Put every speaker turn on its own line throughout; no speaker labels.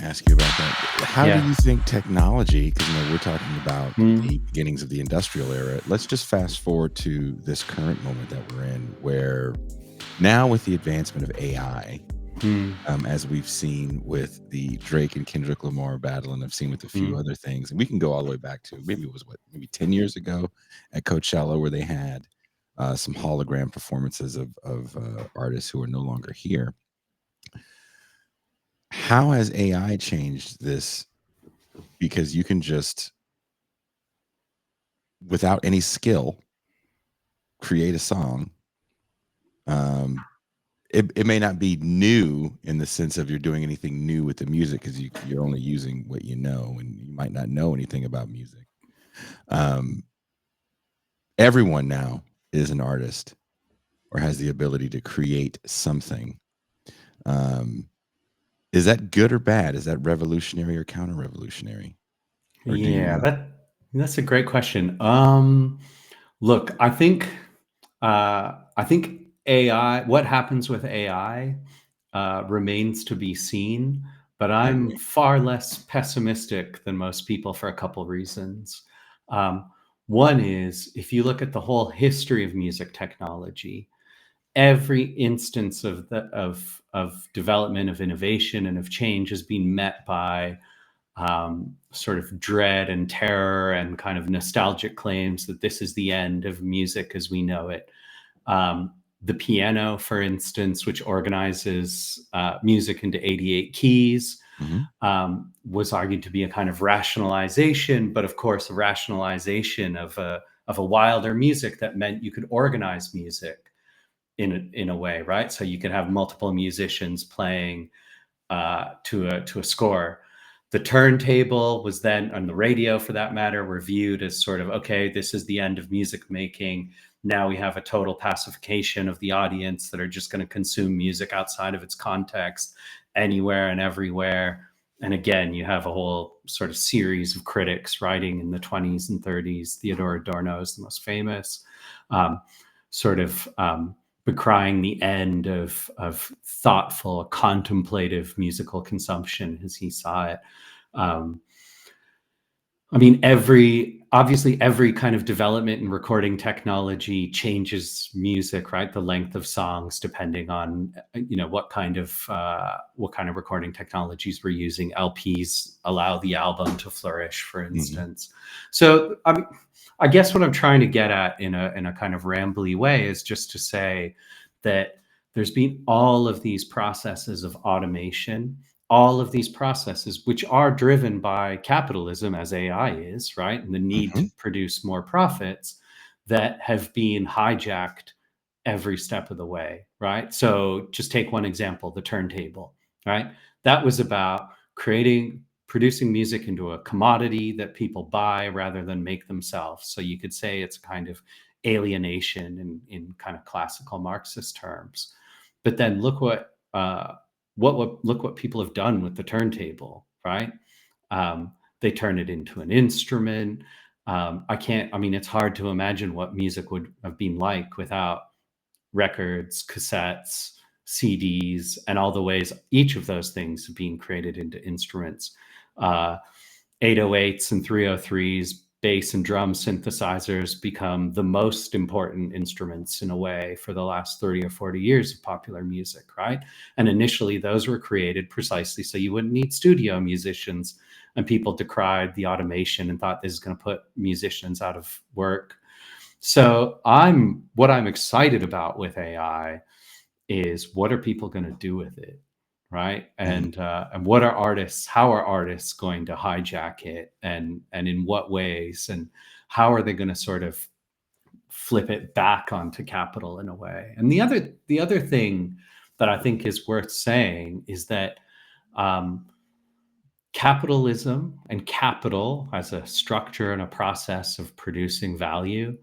to ask you about that. How do
Yeah.
you think technology, because we're talking about the
Mm.
beginnings of the industrial era. Let's just fast forward to this current moment that we're in, where now with the advancement of AI,
Mm.
as we've seen with the Drake and Kendrick Lamar battle, and I've seen with a few
Mm.
other things, and we can go all the way back to maybe it was maybe 10 years ago at Coachella, where they had some hologram performances of artists who are no longer here. How has AI changed this? Because you can just, without any skill, create a song. Um, it may not be new in the sense of you're doing anything new with the music, because you're only using what you know, and you might not know anything about music. Um, Everyone now is an artist or has the ability to create something. Um, is that good or bad? Is that revolutionary or counter-revolutionary? Or do you
Yeah,
know?
that's a great question. Look, I think AI. What happens with AI remains to be seen, but
I
I'm
agree.
far less pessimistic than most people for a couple reasons. Um, One is if you look at the whole history of music technology, every instance of development, of innovation, and of change has been met by sort of dread and terror and kind of nostalgic claims that this is the end of music as we know it. Um, the piano, for instance, which organizes music into 88 keys,
Mhm.
was argued to be a kind of rationalization, but of course, a rationalization of a wilder music that meant you could organize music in a way, right? So you could have multiple musicians playing to a score. The turntable was then, on the radio for that matter, were viewed as sort of, okay, this is the end of music making. Now we have a total pacification of the audience that are just going to consume music outside of its context, anywhere and everywhere. And again, you have a whole sort of series of critics writing in the 20s and 30s. Theodore Adorno is the most famous, um, sort of decrying the end of thoughtful, contemplative musical consumption as he saw it. Um, I mean, obviously every kind of development in recording technology changes music, right? The length of songs, depending on what kind of recording technologies we're using. LPs allow the album to flourish, for
Mhm.
instance. So I guess what I'm trying to get at in a kind of rambly way is just to say that there's been all of these processes of automation, all of these processes, which are driven by capitalism, as AI is, right? And the need to
Mhm.
produce more profits, that have been hijacked every step of the way, right? So just take one example, the turntable, right? That was about producing music into a commodity that people buy rather than make themselves. So you could say it's a kind of alienation in kind of classical Marxist terms. But then look what people have done with the turntable, right? They turn it into an instrument. I mean, it's hard to imagine what music would have been like without records, cassettes, CDs, and all the ways each of those things have been created into instruments. Uh, 808s and 303s, bass and drum synthesizers become the most important instruments in a way for the last 30 or 40 years of popular music, right? And initially, those were created precisely so you wouldn't need studio musicians. And people decried the automation and thought this is going to put musicians out of work. So what I'm excited about with AI is what are people going to do with it, right?
Mhm.
And what are artists? How are artists going to hijack it, and in what ways? And how are they going to sort of flip it back onto capital in a way? And the other thing that I think is worth saying is that um, capitalism and capital as a structure and a process of producing value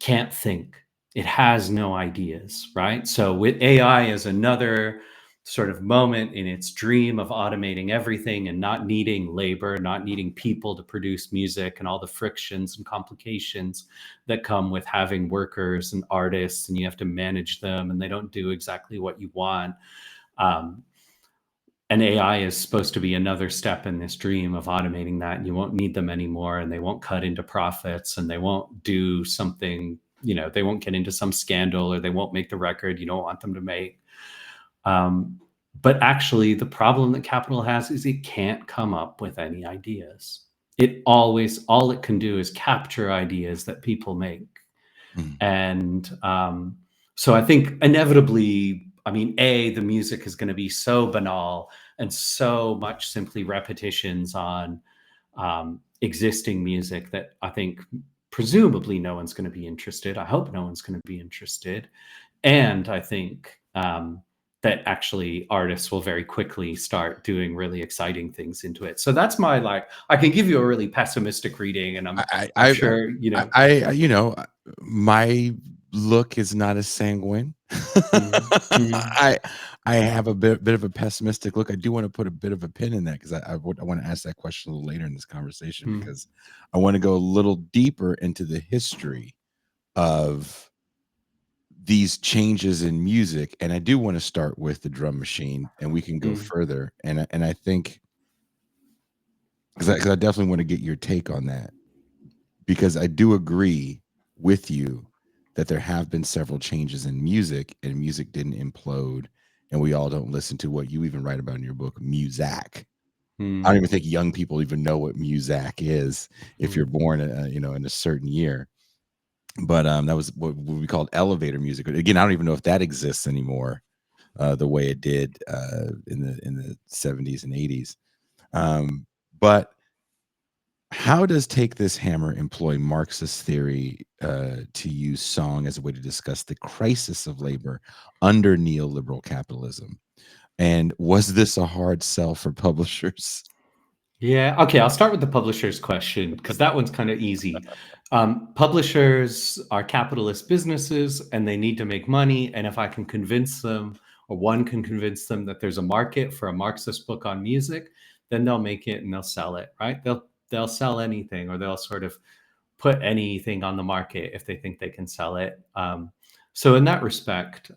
can't think. It has no ideas, right? So with AI as another sort of moment in its dream of automating everything and not needing labor, not needing people to produce music, and all the frictions and complications that come with having workers and artists, and you have to manage them and they don't do exactly what you want. Um, and AI is supposed to be another step in this dream of automating that, and you won't need them anymore, and they won't cut into profits, and they won't do something, they won't get into some scandal, or they won't make the record you don't want them to make. But actually, the problem that capital has is it can't come up with any ideas. All it can do is capture ideas that people make.
Mm.
And so I think inevitably, the music is going to be so banal and so much simply repetitions on existing music that I think presumably no one's going to be interested. I hope no one's going to be interested. And I think that actually artists will very quickly start doing really exciting things into it. So that's I can give you a really pessimistic reading, and I'm sure,
my look is not as sanguine.
Mm-hmm.
I have a bit of a pessimistic look. I do want to put a bit of a pin in that, because I want to ask that question a little later in this conversation,
Mm-hmm.
because I want to go a little deeper into the history of these changes in music, and I do want to start with the drum machine, and we can go further. And I think, because I definitely want to get your take on that, because I do agree with you that there have been several changes in music, and music didn't implode, and we all don't listen to what you even write about in your book, music. I don't even think young people even know what music is if you're born, in a certain year. But that was what we called elevator music. Again, I don't even know if that exists anymore, the way it did in the 70s and 80s. But how does Take This Hammer employ Marxist theory to use song as a way to discuss the crisis of labor under neoliberal capitalism? And was this a hard sell for publishers?
Yeah. Okay. I'll start with the publisher's question, because that one's kind of easy. Publishers are capitalist businesses, and they need to make money. And if I can convince them, or one can convince them, that there's a market for a Marxist book on music, then they'll make it and they'll sell it, right? They'll sell anything, or they'll sort of put anything on the market if they think they can sell it. So in that respect,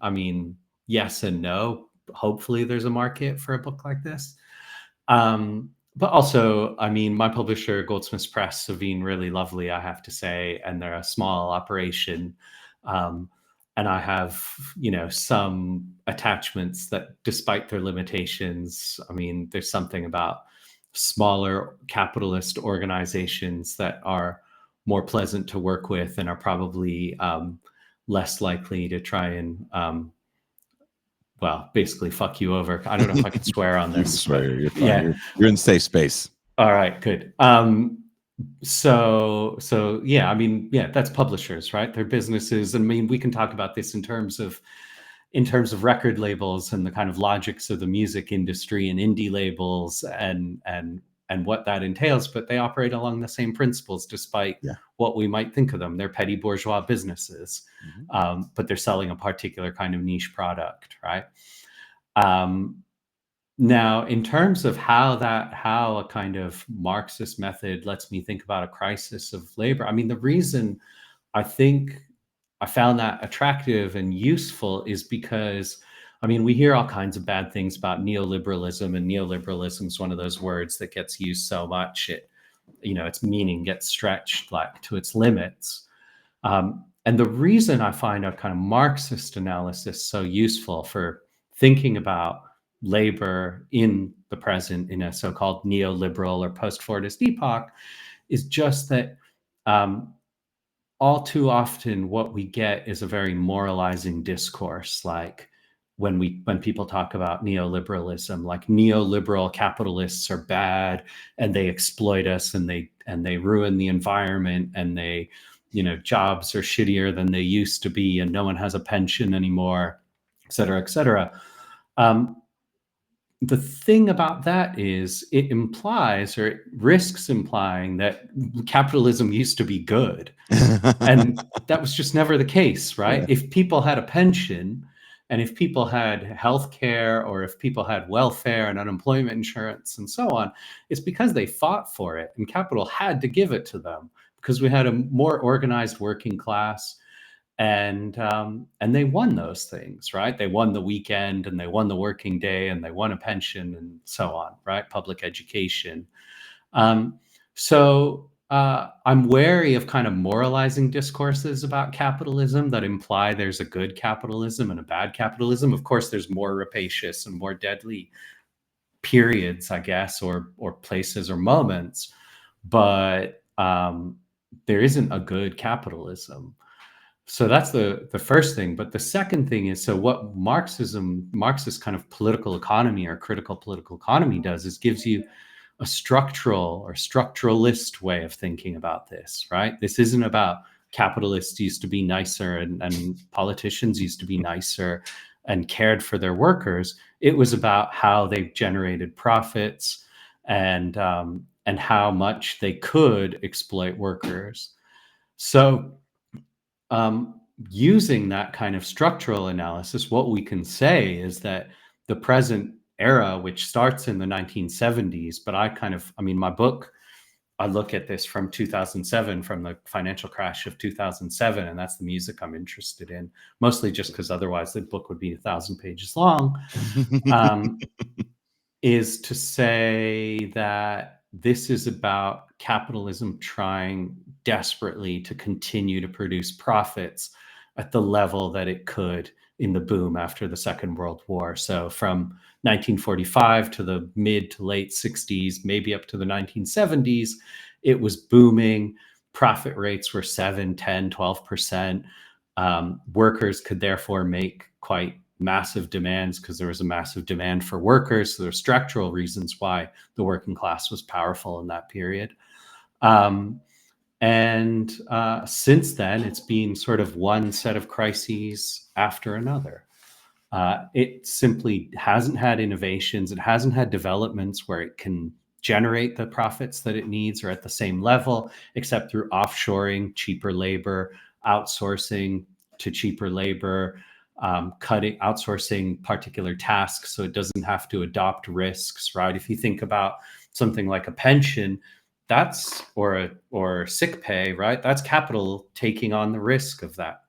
yes and no. Hopefully there's a market for a book like this. But also, my publisher, Goldsmiths Press, have been really lovely, I have to say, and they're a small operation. And I have, some attachments that, despite their limitations, there's something about smaller capitalist organizations that are more pleasant to work with, and are probably less likely to try and basically fuck you over. I don't know if I can swear on
You can
this, but
swear. You're fine.
yeah.
You're in safe space.
All right, good. So yeah, that's publishers, right? They're businesses. We can talk about this in terms of record labels and the kind of logics of the music industry and indie labels and what that entails, but they operate along the same principles, despite what we might think of them. They're petty bourgeois businesses, but they're selling a particular kind of niche product, right? Now, in terms of how a kind of Marxist method lets me think about a crisis of labor, the reason I think I found that attractive and useful is because, we hear all kinds of bad things about neoliberalism, and neoliberalism is one of those words that gets used so much, its meaning gets stretched to its limits. And the reason I find a kind of Marxist analysis so useful for thinking about labor in the present, in a so-called neoliberal or post-Fordist epoch, is just that all too often what we get is a very moralizing discourse, like when people talk about neoliberalism, like neoliberal capitalists are bad and they exploit us and they ruin the environment, and they, jobs are shittier than they used to be, and no one has a pension anymore, et cetera, et cetera. The thing about that is it implies, or it risks implying, that capitalism used to be good. And that was just never the case, right?
Yeah.
If people had a pension, and if people had health care, or if people had welfare and unemployment insurance and so on, it's because they fought for it, and capital had to give it to them, because we had a more organized working class. and they won those things, right? They won the weekend, and they won the working day, and they won a pension, and so on, right? Public education. Um, so I'm wary of kind of moralizing discourses about capitalism that imply there's a good capitalism and a bad capitalism. Of course, there's more rapacious and more deadly periods, I guess, or places or moments, but there isn't a good capitalism. So that's the first thing. But the second thing is, so what Marxist kind of political economy or critical political economy does is gives you a structural or structuralist way of thinking about this, right? This isn't about capitalists used to be nicer and politicians used to be nicer and cared for their workers. It was about how they generated profits and how much they could exploit workers. So using that kind of structural analysis, what we can say is that the present era, which starts in the 1970s, but I mean, my book, I look at this from 2007, from the financial crash of 2007, and that's the music I'm interested in, mostly just because otherwise the book would be 1,000 pages long, is to say that this is about capitalism trying desperately to continue to produce profits at the level that it could in the boom after the Second World War. So from 1945 to the mid to late 60s, maybe up to the 1970s, it was booming. Profit rates were 7, 10, 12%. Workers could therefore make quite massive demands because there was a massive demand for workers. So there are structural reasons why the working class was powerful in that period. And since then, it's been sort of one set of crises after another. It simply hasn't had innovations. It hasn't had developments where it can generate the profits that it needs or at the same level, except through offshoring, cheaper labor, outsourcing to cheaper labor, outsourcing particular tasks so it doesn't have to adopt risks, right? If you think about something like a pension, that's or sick pay, right? That's capital taking on the risk of that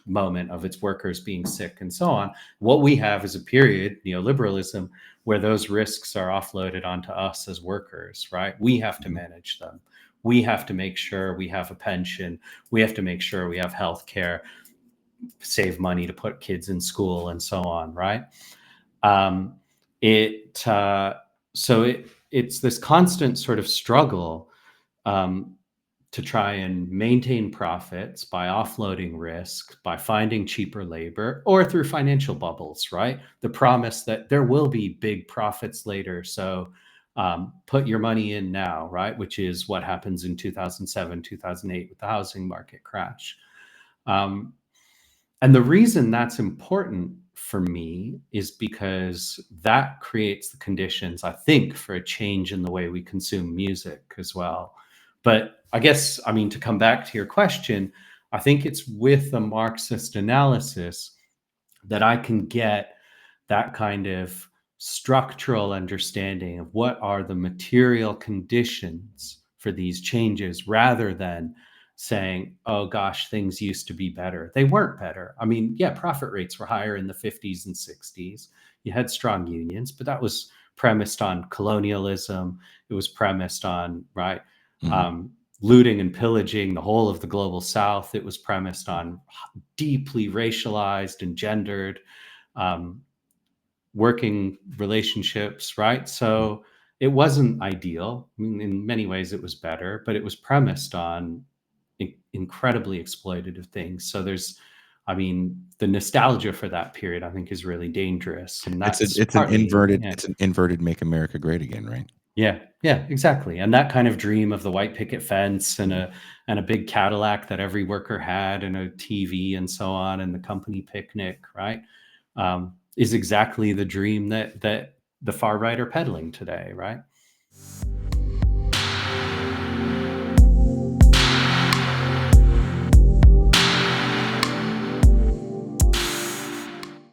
moment of its workers being sick and so on. What we have is a period, neoliberalism, where those risks are offloaded onto us as workers, right? We have to manage them. We have to make sure we have a pension. We have to make sure we have health care, save money to put kids in school and so on, right? It's this constant sort of struggle to try and maintain profits by offloading risk, by finding cheaper labor, or through financial bubbles, right? The promise that there will be big profits later. So put your money in now, right? Which is what happens in 2007, 2008 with the housing market crash. And the reason that's important for me is because that creates the conditions, I think, for a change in the way we consume music as well. But I guess, I mean, to come back to your question, I think it's with the Marxist analysis that I can get that kind of structural understanding of what are the material conditions for these changes rather than saying, oh gosh, things used to be better. They weren't better. I mean, yeah, profit rates were higher in the 50s and 60s. You had strong unions, but that was premised on colonialism. It was premised on, right, looting and pillaging the whole of the global South. It was premised on deeply racialized and gendered working relationships, right? So it wasn't ideal. I mean, in many ways, it was better, but it was premised on incredibly exploitative things. So I mean, the nostalgia for that period, I think, is really dangerous, and that's
it's an inverted "Make America Great Again," right?
Yeah, exactly. And that kind of dream of the white picket fence and a big Cadillac that every worker had, and a TV and so on, and the company picnic, right, is exactly the dream that the far right are peddling today, right?